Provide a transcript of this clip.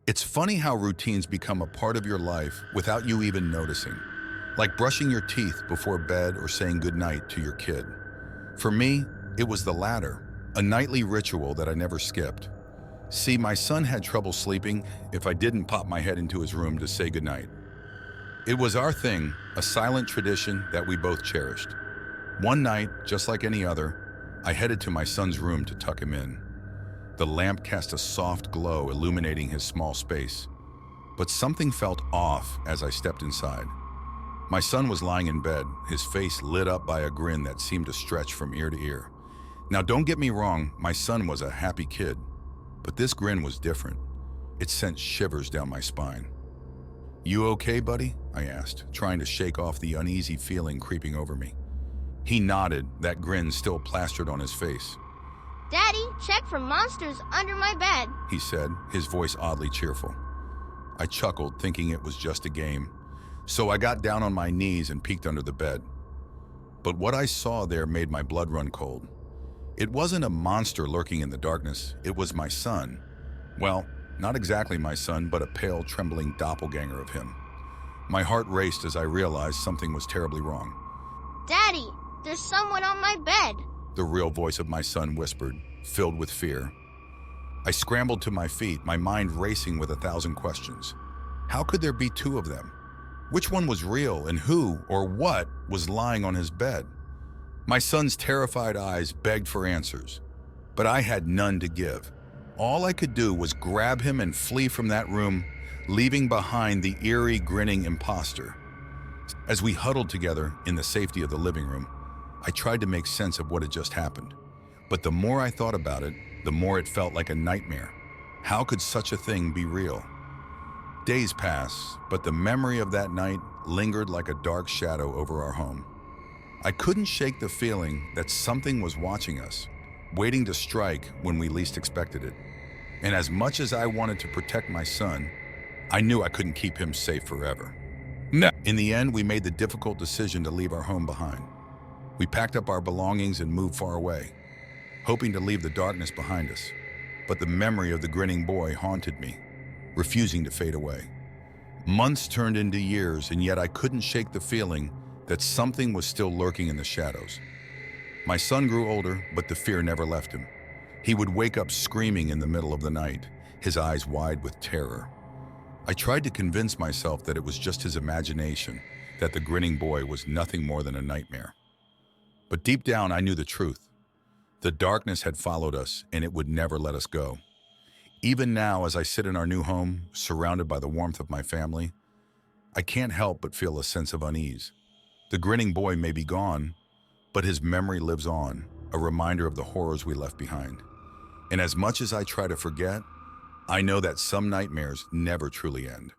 It's funny how routines become a part of your life without you even noticing, like brushing your teeth before bed or saying goodnight to your kid. For me, it was the latter, a nightly ritual that I never skipped. See, my son had trouble sleeping if I didn't pop my head into his room to say goodnight. It was our thing, a silent tradition that we both cherished. One night, just like any other, I headed to my son's room to tuck him in. The lamp cast a soft glow illuminating his small space, but something felt off as I stepped inside. My son was lying in bed, his face lit up by a grin that seemed to stretch from ear to ear. Now don't get me wrong, my son was a happy kid, but this grin was different. It sent shivers down my spine. "You okay, buddy?" I asked, trying to shake off the uneasy feeling creeping over me. He nodded, that grin still plastered on his face. "Daddy, check for monsters under my bed," he said, his voice oddly cheerful. I chuckled, thinking it was just a game. So I got down on my knees and peeked under the bed. But what I saw there made my blood run cold. It wasn't a monster lurking in the darkness, it was my son. Well, not exactly my son, but a pale, trembling doppelganger of him. My heart raced as I realized something was terribly wrong. "Daddy, there's someone on my bed," the real voice of my son whispered, filled with fear. I scrambled to my feet, my mind racing with 1,000 questions. How could there be two of them? Which one was real, and who or what was lying on his bed? My son's terrified eyes begged for answers, but I had none to give. All I could do was grab him and flee from that room, leaving behind the eerie, grinning imposter. As we huddled together in the safety of the living room, I tried to make sense of what had just happened. But the more I thought about it, the more it felt like a nightmare. How could such a thing be real? Days passed, but the memory of that night lingered like a dark shadow over our home. I couldn't shake the feeling that something was watching us, waiting to strike when we least expected it. And as much as I wanted to protect my son, I knew I couldn't keep him safe forever. No. In the end, we made the difficult decision to leave our home behind. We packed up our belongings and moved far away, hoping to leave the darkness behind us. But the memory of the grinning boy haunted me, refusing to fade away. Months turned into years, and yet I couldn't shake the feeling that something was still lurking in the shadows. My son grew older, but the fear never left him. He would wake up screaming in the middle of the night, his eyes wide with terror. I tried to convince myself that it was just his imagination, that the grinning boy was nothing more than a nightmare. But deep down, I knew the truth. The darkness had followed us, and it would never let us go. Even now, as I sit in our new home, surrounded by the warmth of my family, I can't help but feel a sense of unease. The grinning boy may be gone, but his memory lives on, a reminder of the horrors we left behind. And as much as I try to forget, I know that some nightmares never truly end.